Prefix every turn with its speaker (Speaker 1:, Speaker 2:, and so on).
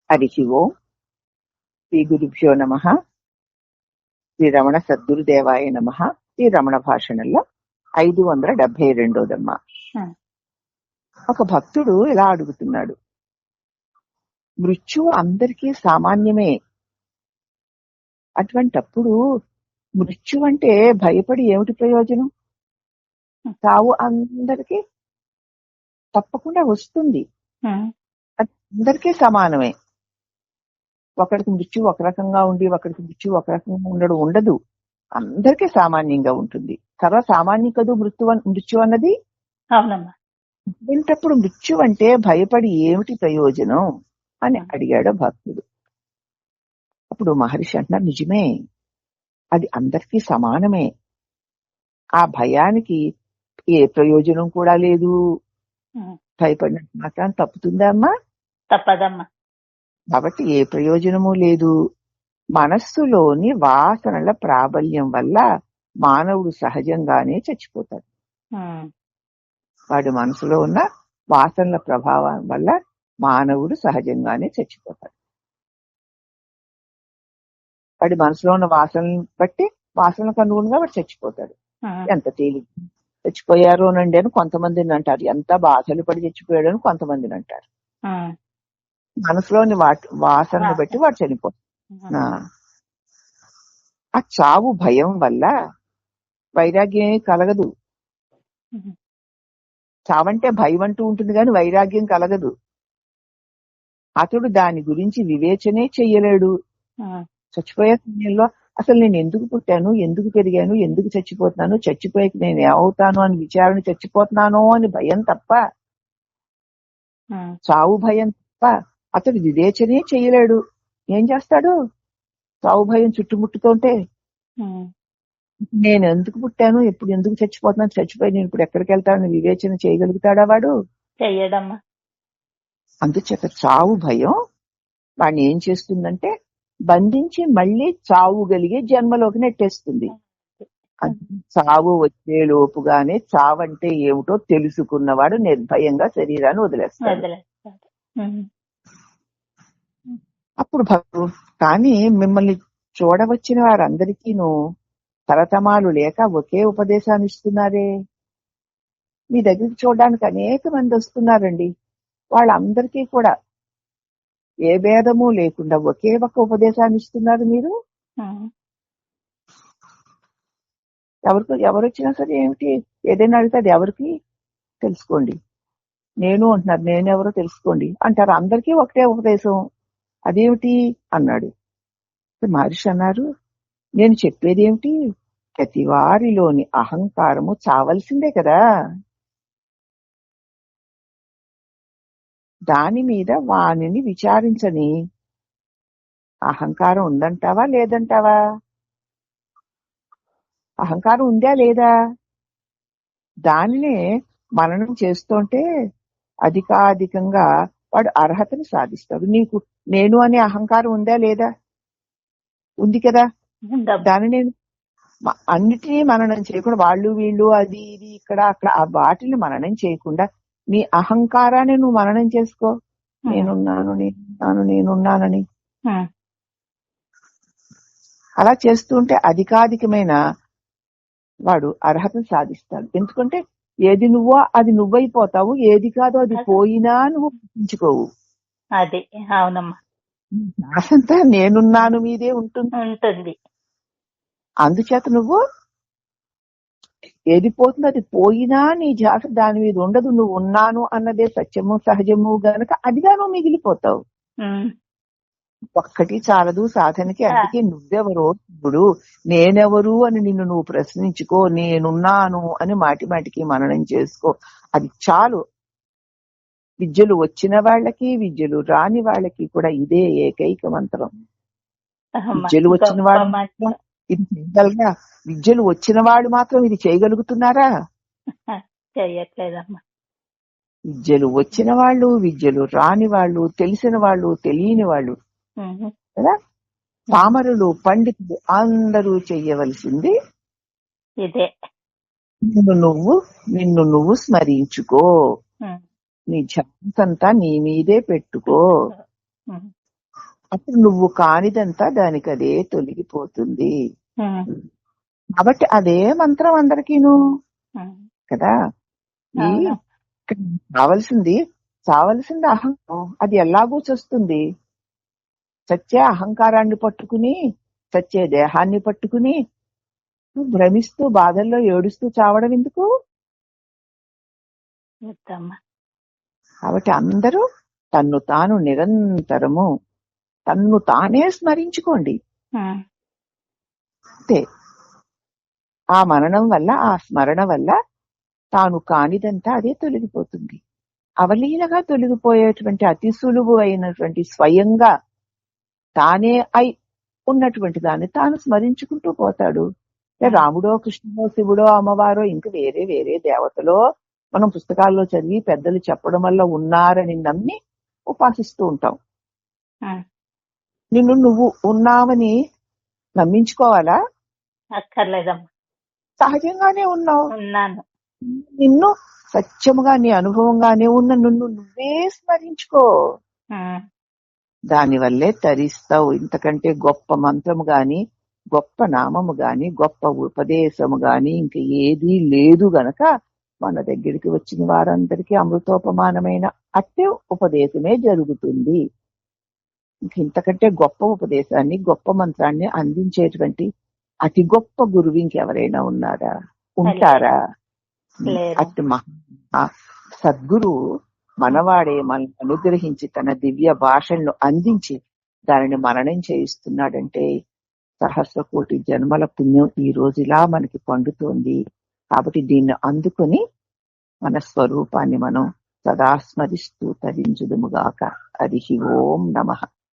Speaker 1: హరి ఓం. శ్రీ గురుభ్యో నమ. శ్రీ రమణ సద్గురుదేవాయ నమ. శ్రీ రమణ భాషణంలో 572దమ్మ. ఒక భక్తుడు ఇలా అడుగుతున్నాడు, మృత్యువు అందరికీ సామాన్యమే, అటువంటప్పుడు మృత్యు అంటే భయపడి ఏమిటి ప్రయోజనం? చావు అందరికీ తప్పకుండా వస్తుంది, అందరికీ సమానమే. ఒకరికి మృత్యు ఒక రకంగా ఉండి ఒకరికి మృత్యు ఒక రకంగా ఉండడం ఉండదు, అందరికీ సామాన్యంగా ఉంటుంది. సర్వసామాన్యం కదూ మృత్యు అన్నది. అటువంటప్పుడు మృత్యు అంటే భయపడి ఏమిటి ప్రయోజనం అని అడిగాడు భక్తుడు. అప్పుడు మహర్షి అంటున్నారు, నిజమే, అది అందరికీ సమానమే, ఆ భయానికి ఏ ప్రయోజనం కూడా లేదు. భయపడినట్టు మాత్రం తప్పుతుందా అమ్మా?
Speaker 2: తప్పదమ్మా.
Speaker 1: కాబట్టి ఏ ప్రయోజనము లేదు. మనస్సులోని వాసనల ప్రాబల్యం వల్ల మానవుడు సహజంగానే చచ్చిపోతాడు. వాడి మనసులో ఉన్న వాసనల ప్రభావం వల్ల మానవుడు సహజంగానే చచ్చిపోతాడు. వాడి మనసులో ఉన్న వాసనలను బట్టి వాసనలకు అనుగుణంగా వాడు చచ్చిపోతాడు. ఎంత తేలిక చచ్చిపోయారు అనండి అని కొంతమందిని అంటారు, ఎంత బాధలు పడి చచ్చిపోయాడు అని కొంతమందిని అంటారు. మనసులోని వాసనను బట్టి వాడు చనిపోతాడు. ఆ చావు భయం వల్ల వైరాగ్యం కలగదు. చావంటే భయం అంటూ ఉంటుంది కానీ వైరాగ్యం కలగదు. అతడు దాని గురించి వివేచనే చెయ్యలేడు. చచ్చిపోయే సమయంలో అసలు నేను ఎందుకు పుట్టాను, ఎందుకు పెరిగాను, ఎందుకు చచ్చిపోతున్నాను, చచ్చిపోయాక నేను ఏమవుతాను అని విచారణ, చచ్చిపోతున్నాను అని భయం తప్ప, చావు భయం తప్ప అతడు వివేచనే చెయ్యలేడు. ఏం చేస్తాడు? చావు భయం చుట్టుముట్టుతుంటే నేను ఎందుకు పుట్టాను, ఎప్పుడు ఎందుకు చచ్చిపోతున్నాను, చచ్చిపోయి నేను ఇప్పుడు ఎక్కడికి వెళ్తానని వివేచన చేయగలుగుతాడా వాడు?
Speaker 2: చెయ్యడమ్మా.
Speaker 1: అందుచేత చావు భయం వాడిని ఏం చేస్తుందంటే బంధించి మళ్ళీ చావు కలిగే జన్మలోకి నెట్టేస్తుంది. చావు వచ్చే లోపుగానే చావంటే ఏమిటో తెలుసుకున్నవాడు నిర్భయంగా శరీరాన్ని వదిలేస్తాడు. అప్పుడు కానీ మిమ్మల్ని చూడవచ్చిన వారందరికీను తరతమాలు లేక ఒకే ఉపదేశాన్ని ఇస్తున్నారే. మీ దగ్గరికి చూడడానికి అనేక మంది వస్తున్నారండి. వాళ్ళందరికీ కూడా ఏ భేదము లేకుండా ఒకే ఒక ఉపదేశాన్ని ఇస్తున్నారు మీరు. ఎవరొచ్చినా సరే ఏమిటి, ఏదైనా అడిగితే అది ఎవరికి తెలుసుకోండి, నేను అంటున్నారు, నేనెవరో తెలుసుకోండి అంటారు. అందరికీ ఒకటే ఉపదేశం, అదేమిటి అన్నాడు. మహర్షి అన్నారు, నేను చెప్పేది ఏమిటి, ప్రతి వారిలోని అహంకారము చావలసిందే కదా, దాని మీద వానిని విచారించని. అహంకారం ఉందంటావా లేదంటావా? అహంకారం ఉందా లేదా? దానినే మననం చేస్తుంటే అధికాధికంగా వాడు అర్హతని సాధిస్తాడు. నీకు నేను అనే అహంకారం ఉందా లేదా? ఉంది కదా. దాన్ని నేను అన్నిటినీ మననం చేయకుండా, వాళ్ళు వీళ్ళు అది ఇది ఇక్కడ అక్కడ ఆ వాటిని మననం చేయకుండా నీ అహంకారాన్ని నువ్వు మననం చేసుకో. నేనున్నానని అలా చేస్తుంటే అధికాధికమైన వాడు అర్హతను సాధిస్తాడు. ఎందుకంటే ఏది నువ్వో అది నువ్వైపోతావు, ఏది కాదో అది పోయినా నువ్వు గుర్తించుకోవు.
Speaker 2: అది అవునమ్మా.
Speaker 1: అసంతా నేనున్నాను మీదే ఉంటుంది. అందుచేత నువ్వు ఏది పోతుందో అది పోయినా నీ ధ్యాస దాని మీద ఉండదు. నువ్వు ఉన్నాను అన్నదే సత్యము సహజము గనక అదిగా నువ్వు మిగిలిపోతావు. ఒక్కటి చాలదు సాధనకి. అందుకే నువ్వెవరో ఇప్పుడు నేనెవరు అని నిన్ను నువ్వు ప్రశ్నించుకో, నేనున్నాను అని మాటికి మననం చేసుకో, అది చాలు. విద్యలు వచ్చిన వాళ్ళకి విద్యలు రాని వాళ్ళకి కూడా ఇదే ఏకైక మంత్రం. విద్యలు వచ్చిన వాళ్ళు ఇది చేయగలరా? విద్యలు వచ్చిన వాళ్ళు మాత్రం ఇది చేయగలుగుతున్నారా?
Speaker 2: చేయట్లేదమ్మా.
Speaker 1: విద్యలు వచ్చిన వాళ్ళు, విద్యలు రాని వాళ్ళు, తెలిసిన వాళ్ళు, తెలియని వాళ్ళు కదా, పామరులు పండితులు అందరూ చెయ్యవలసింది
Speaker 2: ఇదే.
Speaker 1: నిన్ను నువ్వు స్మరించుకో, నీ ధ్యాసంతా నీ మీదే పెట్టుకో. అప్పుడు నువ్వు కానిదంతా దానికి అదే తొలగిపోతుంది.
Speaker 2: ఉమ్,
Speaker 1: కాబట్టి అదే మంత్రం అందరికీను
Speaker 2: ఉమ్.
Speaker 1: కదా. ఈ
Speaker 2: అవును.
Speaker 1: ఇక్కడ చావలసింది అహంకారం. అది ఎలాగూ చస్తుంది. చచ్చే అహంకారాన్ని పట్టుకుని, చచ్చే దేహాన్ని పట్టుకుని నువ్వు భ్రమిస్తూ బాధల్లో ఏడుస్తూ చావడం ఎందుకు?
Speaker 2: వద్దమ్మా.
Speaker 1: కాబట్టి అందరూ తన్ను తాను నిరంతరము తన్ను తానే స్మరించుకోండి.
Speaker 2: ఉమ్,
Speaker 1: అంతే. ఆ మరణం వల్ల, ఆ స్మరణ వల్ల తాను కానిదంతా అదే తొలగిపోతుంది. అవలీలగా తొలగిపోయేటువంటి అతి సులువు అయినటువంటి స్వయంగా తానే అయి ఉన్నటువంటి దాన్ని తాను స్మరించుకుంటూ పోతాడు. రాముడో, కృష్ణుడో, శివుడో, అమ్మవారో, ఇంక వేరే వేరే దేవతలో మనం పుస్తకాల్లో చదివి పెద్దలు చెప్పడం వల్ల ఉన్నారని నమ్మి ఉపాసిస్తూ ఉంటాం.
Speaker 2: ఉమ్.
Speaker 1: నిన్ను నువ్వు ఉన్నావని నమ్మించుకోవాలా?
Speaker 2: అక్కర్లేదమ్మా.
Speaker 1: సహజంగానే ఉన్నావు.
Speaker 2: ఉన్నాను.
Speaker 1: నిన్ను సత్యముగా నీ అనుభవంగానే ఉన్న నిన్ను నువ్వే స్మరించుకో.
Speaker 2: ఉమ్,
Speaker 1: దానివల్లే తరిస్తావు. ఇంతకంటే గొప్ప మంత్రము గాని, గొప్ప నామము గాని, గొప్ప ఉపదేశము గాని ఇంక ఏదీ లేదు గనక మన దగ్గరికి వచ్చిన వారందరికీ అమృతోపమానమైన అట్టే ఉపదేశమే జరుగుతుంది. ఇంక ఇంతకంటే గొప్ప ఉపదేశాన్ని, గొప్ప మంత్రాన్ని అందించేటువంటి అతి గొప్ప గురువు ఇంకెవరైనా ఉన్నారా? ఉంటారా?
Speaker 2: లేరు.
Speaker 1: అటు మహా సద్గురువు మనవాడే మనల్ని అనుగ్రహించి తన దివ్య భాషలను అందించి దానిని మననం చేయిస్తున్నాడంటే సహస్ర కోటి జన్మల పుణ్యం ఈ రోజు ఇలా మనకి పండుతోంది. కాబట్టి దీన్ని అందుకొని మన స్వరూపాన్ని మనం సదా స్మరిస్తూ తరించుదుముగాక. హరి ఓం నమః.